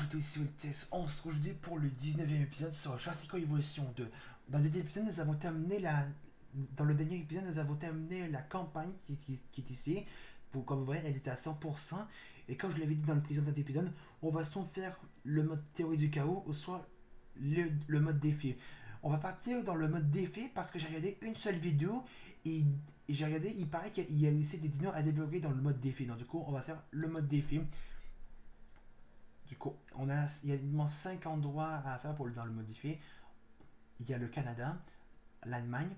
rajouté sur le test. On se retrouve pour le 19e épisode sur Jurassic Evolution 2. Dans le dernier épisode, nous avons terminé la. Dans le dernier épisode, nous avons terminé la campagne qui est ici. Comme vous voyez, elle était à 100%. Et comme je l'avais dit dans le précédent épisode, on va soit faire le mode théorie du chaos ou soit le mode défi. On va partir dans le mode défi parce que j'ai regardé une seule vidéo et j'ai regardé, il paraît qu'il y a aussi des dinos à débloquer dans le mode défi. Donc du coup, on va faire le mode défi. Du coup, il y a uniquement 5 endroits à faire dans le mode défi. Il y a le Canada, l'Allemagne,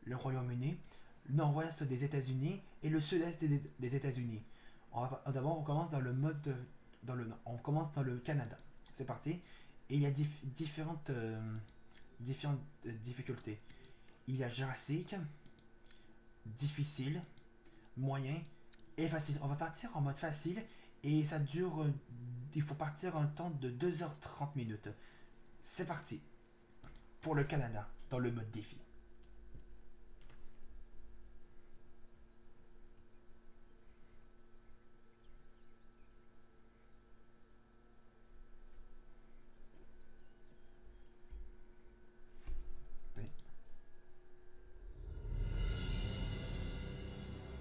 le Royaume-Uni, le nord-ouest des États-Unis et le sud-est des États-Unis. D'abord, on commence dans le mode. On commence dans le Canada. C'est parti. Et il y a différentes difficultés. Il y a Jurassique, difficile, moyen et facile. On va partir en mode facile et ça dure. Il faut partir un temps de 2h30 minutes. C'est parti pour le Canada dans le mode défi.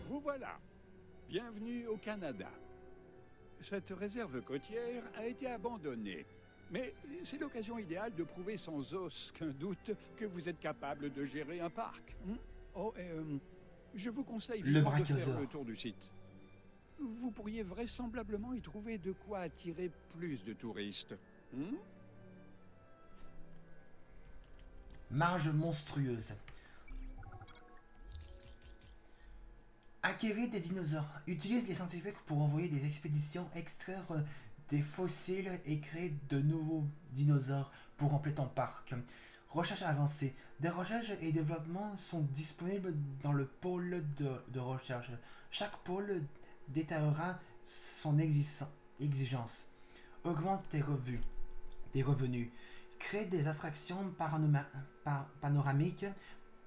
Vous voilà. Bienvenue au Canada. Cette réserve côtière a été abandonnée. Mais c'est l'occasion idéale de prouver sans aucun doute que vous êtes capable de gérer un parc. Oh, et je vous conseille vivement de faire le tour du site. Vous pourriez vraisemblablement y trouver de quoi attirer plus de touristes. Marge monstrueuse. Acquérir des dinosaures. Utilise les scientifiques pour envoyer des expéditions, extraire des fossiles et créer de nouveaux dinosaures pour remplir ton parc. Recherche avancée. Des recherches et développements sont disponibles dans le pôle de recherche. Chaque pôle détaillera son exigence. Augmente tes revenus. Crée des attractions panoramiques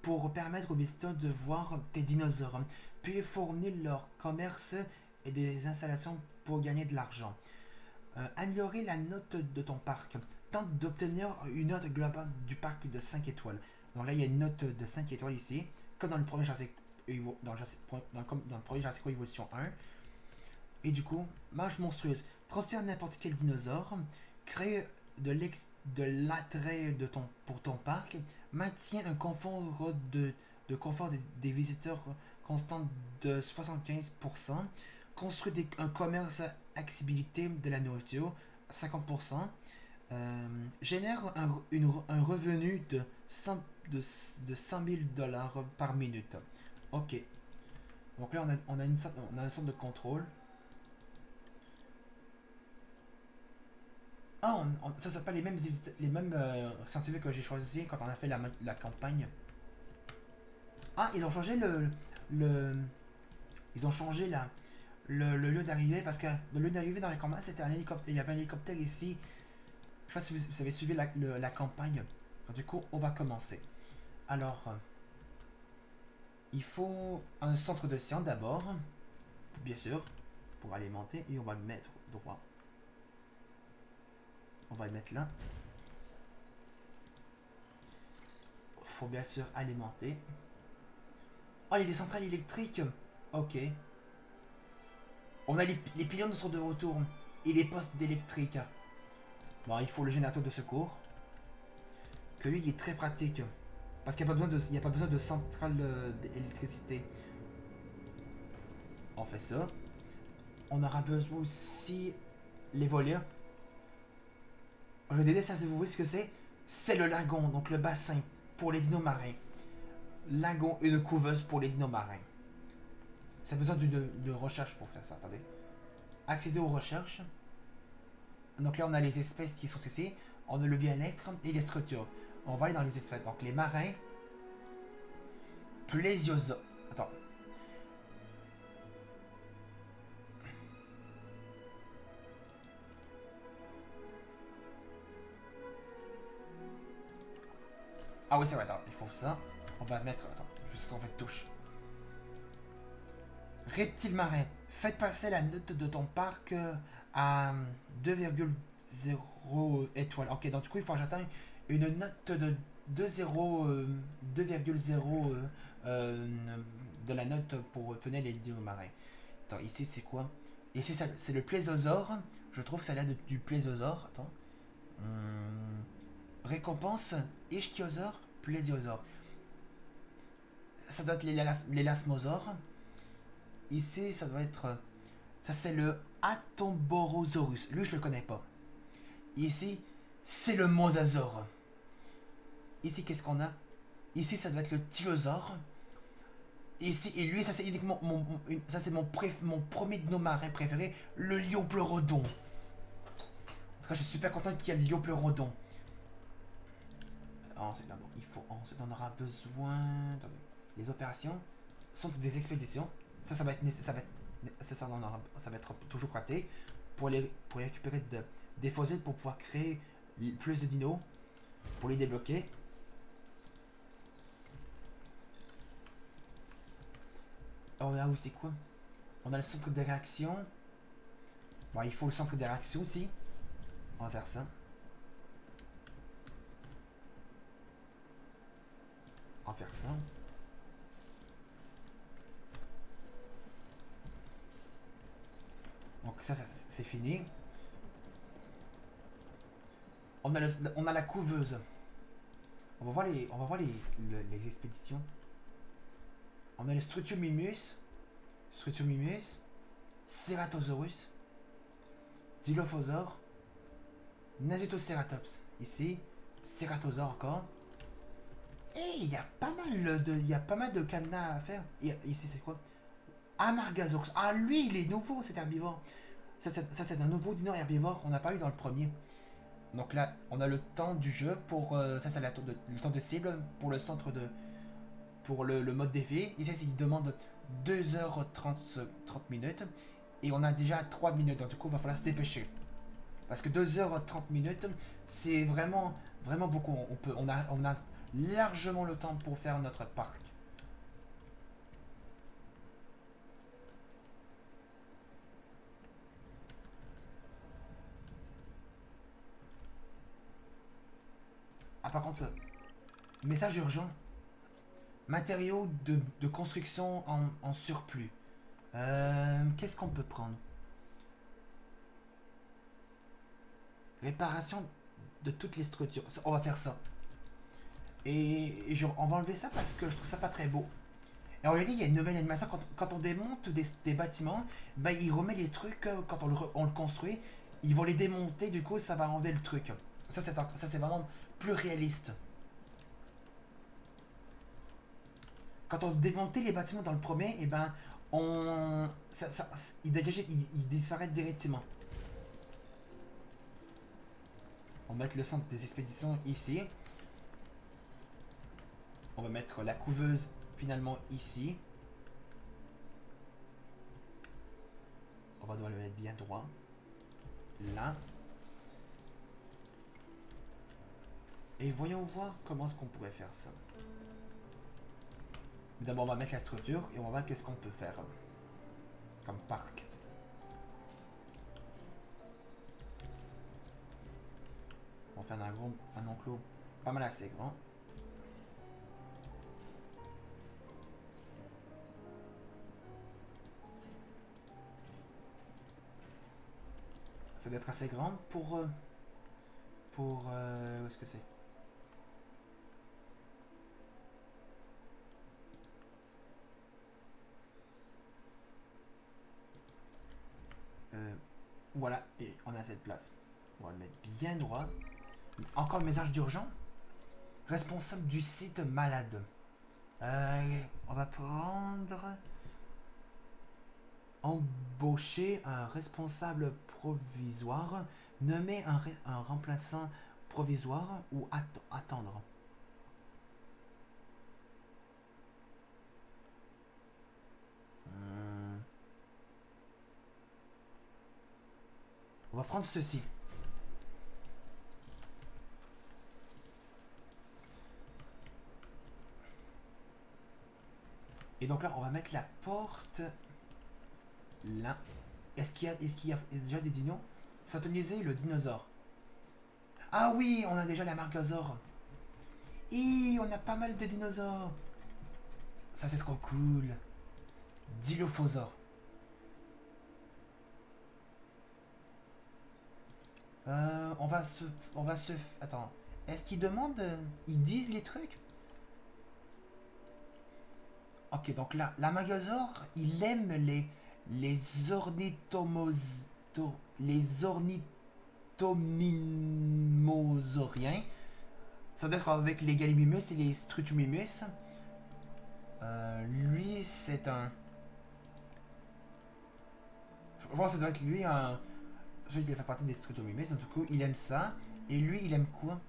pour permettre aux visiteurs de voir tes dinosaures, puis fournir leur commerce et des installations pour gagner de l'argent. Améliorer la note de ton parc. Tente d'obtenir une note globale du parc de 5 étoiles. Donc là, il y a une note de 5 étoiles ici, comme dans le premier Jurassic Evolution 1. Et du coup, marge monstrueuse. Transfère n'importe quel dinosaure. Crée de l'attrait pour ton parc. Maintient un confort confort des visiteurs constant de 75%. Construit un commerce accessibilité de la nourriture 50%. Génère un revenu de 100 000 dollars par minute. Ok. Donc là, on a une sorte de contrôle. Ah, ça c'est pas les mêmes scientifiques que j'ai choisi quand on a fait la campagne. Ah, ils ont changé ils ont changé le lieu d'arrivée parce que le lieu d'arrivée dans la campagne c'était un hélicoptère. Il y avait un hélicoptère ici. Je sais pas si vous avez suivi la campagne. Donc, du coup, on va commencer. Alors, il faut un centre de science d'abord, bien sûr, pour alimenter et on va le mettre droit. On va le mettre là. Faut bien sûr alimenter. Oh, il y a des centrales électriques. Ok. On a les pylônes sont de retour. Et les postes d'électrique. Bon, il faut le générateur de secours. Que lui, il est très pratique. Parce qu'il n'y a pas besoin de centrale d'électricité. On fait ça. On aura besoin aussi les volets. Regardez ça, si vous voyez ce que c'est. C'est le lagon, donc le bassin pour les dinos marins. Lagon, une couveuse pour les dinos marins. Ça a besoin de recherche pour faire ça, attendez. Accéder aux recherches. Donc là, on a les espèces qui sont ici. On a le bien-être et les structures. On va aller dans les espèces. Donc les marins. Plesiosaures. Attends. Ah oui, c'est vrai, attends, il faut ça. On va mettre. Attends, je vais trouver touche. Reptile marin. Faites passer la note de ton parc à 2,5 0 étoile. Ok, donc du coup, il faut que j'atteigne une note de 2,0 de la note pour obtenir les dinos marins. Attends, ici c'est quoi? Ici c'est le plésiosaure. Je trouve que ça a l'air du plésiosaure. Attends. Récompense ichthyosaure, plésiosaure. Ça doit être l'élasmosaure. Ici, ça doit être. Ça, c'est le Atomborosaurus. Lui, je le connais pas. Ici, c'est le Mosasaure. Ici, qu'est-ce qu'on a? Ici, ça doit être le Tylosaure. Ici, et lui, ça, c'est uniquement ça, c'est mon premier dino marin préféré, le Liopleurodon. En tout cas, je suis super content qu'il y ait le Liopleurodon. Ensuite, ensuite, on aura besoin. Les opérations sont des expéditions. Ça va être ça va être toujours pratique pour récupérer des fossiles pour pouvoir créer plus de dinos, pour les débloquer. On a aussi quoi? On a le centre de réaction. Bon, il faut le centre de réaction aussi. On va faire ça. On va faire ça. Donc ça c'est fini. On a la couveuse. On va voir les expéditions. On a le Struthiomimus, Ceratosaurus, Dilophosaure, Nasitoceratops. Ici, Ceratosaure encore. Et il y a pas mal de cadenas à faire. Et ici c'est quoi? Amargasaurus. Ah lui il est nouveau cet herbivore. Ça c'est un nouveau dino herbivore qu'on n'a pas eu dans le premier. Donc là on a le temps du jeu pour ça c'est le temps de cible pour le centre de pour le mode défi. Ici il demande 2h30 minutes et on a déjà 3 minutes donc du coup il va falloir se dépêcher. Parce que 2h30 minutes c'est vraiment beaucoup. On a largement le temps pour faire notre parc. Ah par contre, message urgent. Matériaux de construction en surplus. Qu'est-ce qu'on peut prendre? Réparation de toutes les structures. On va faire ça. On va enlever ça parce que je trouve ça pas très beau. Et on lui dit, il y a une nouvelle animation. Quand on démonte des bâtiments, ben, il remet les trucs, quand on le construit, ils vont les démonter, du coup ça va enlever le truc. Ça c'est vraiment plus réaliste. Quand on démontait les bâtiments dans le premier, et ben ils disparaissent directement. On va mettre le centre des expéditions ici. On va mettre la couveuse finalement ici. On va devoir le mettre bien droit. Là. Et voyons voir comment est-ce qu'on pourrait faire ça. D'abord on va mettre la structure et on va voir qu'est-ce qu'on peut faire comme parc. On va faire un enclos pas mal assez grand. Ça doit être assez grand pour où est-ce que c'est? Voilà, et on a cette place. On va le mettre bien droit. Encore un message d'urgence. Responsable du site malade. On va prendre... Embaucher un responsable provisoire. Nommer un remplaçant provisoire ou attendre. On va prendre ceci. Et donc là, on va mettre la porte là. Est-ce qu'il y a déjà des dinos? Syntoniser le dinosaure. Ah oui, on a déjà la Margosaure. Et on a pas mal de dinosaures. Ça, c'est trop cool. Dilophosaure. On va se... Attends. Est-ce qu'ils demandent... Ils disent les trucs? Ok, donc là, la Margosaure, il aime les ornithomos... Les ornithomimosauriens. Ça doit être avec les Gallimimus et les Strutumimus. Lui, c'est un... Je pense que ça doit être lui, celui qui fait partie des Strutumimus. Donc, du coup, il aime ça. Et lui, il aime quoi?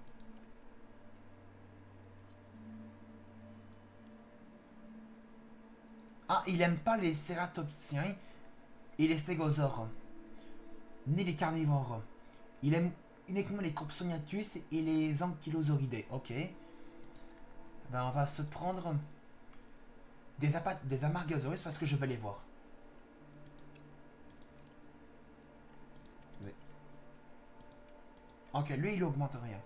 Ah, il aime pas les cératopsiens et les stégosaures. Ni les carnivores. Il aime uniquement les Compsognathus et les Ankylosauridés. Ok. Ben, on va se prendre des Amargasaurus parce que je vais les voir. Oui. Ok, lui, il augmente rien.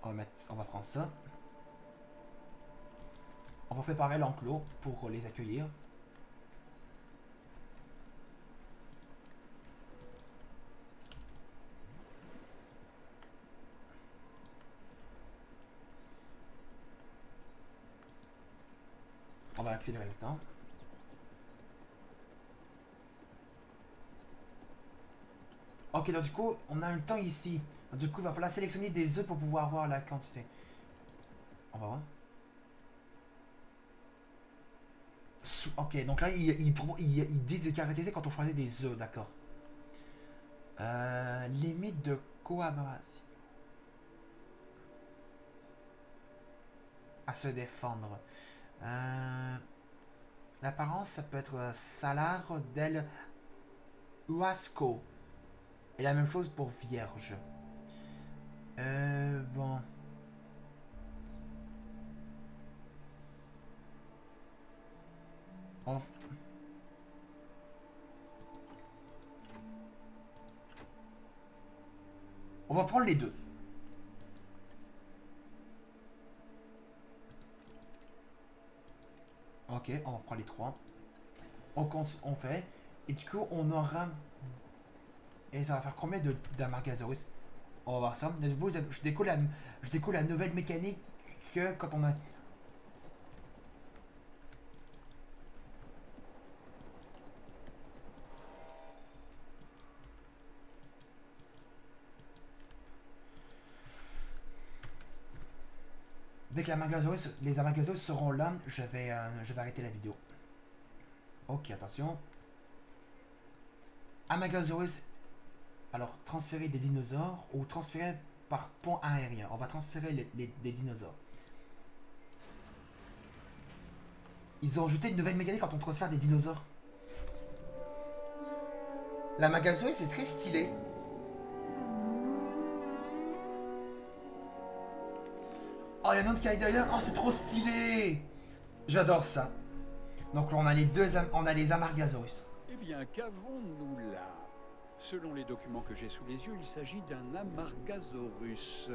On va prendre ça. On va préparer l'enclos pour les accueillir. On va accélérer le temps. Ok, donc du coup, on a un temps ici. Donc, du coup, il va falloir sélectionner des œufs pour pouvoir voir la quantité. On va voir. Ok, donc là, il dit de caractériser quand on choisit des œufs, d'accord. Limite de collaboration. À se défendre. L'apparence, ça peut être Salar del Huasco. Et la même chose pour Vierge. Bon. On... On va prendre les deux. Ok, on va prendre les trois. On compte, on fait. Et du coup, on aura... Et ça va faire combien d'Amargasaurus? On va voir ça. Je découle la nouvelle mécanique que quand on a... Dès que les Amargasaurus seront là, je vais arrêter la vidéo. Ok, attention. Amargasaurus. Alors, transférer des dinosaures ou transférer par pont aérien. On va transférer des dinosaures. Ils ont ajouté une nouvelle mécanique quand on transfère des dinosaures. La Magasaurus, c'est très stylé. Oh, il y a un autre qui est derrière. Oh, c'est trop stylé. J'adore ça. Donc là, on a les Amargasaurus. Eh bien, qu'avons-nous là? Selon les documents que j'ai sous les yeux, il s'agit d'un Amargasaurus.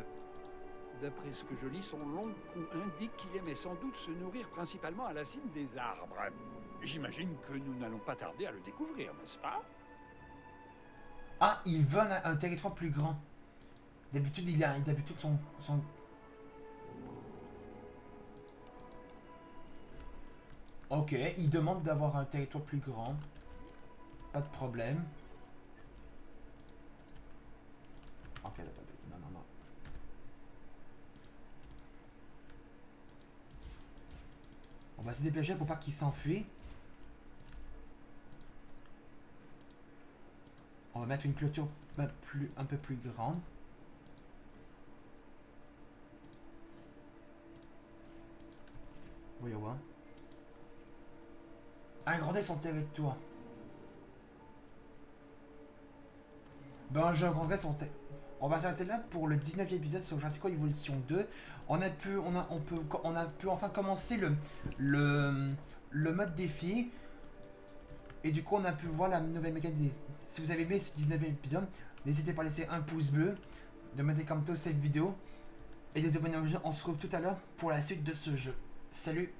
D'après ce que je lis, son long cou indique qu'il aimait sans doute se nourrir principalement à la cime des arbres. J'imagine que nous n'allons pas tarder à le découvrir, n'est-ce pas? Ah, il veut un territoire plus grand. D'habitude, son... Ok, il demande d'avoir un territoire plus grand. Pas de problème. Ok, attendez. Non, non, non. On va se dépêcher pour pas qu'il s'enfuit. On va mettre une clôture un peu plus grande. Voyons voir. Agrandir son territoire. Ben, je agrandirai son territoire. On va s'arrêter là pour le 19e épisode sur Jurassic World Evolution 2. On a pu enfin commencer le mode défi. Et du coup, on a pu voir la nouvelle mécanique. Si vous avez aimé ce 19e épisode, n'hésitez pas à laisser un pouce bleu, de mettre des commentaires cette vidéo. Et des abonnés, on se retrouve tout à l'heure pour la suite de ce jeu. Salut!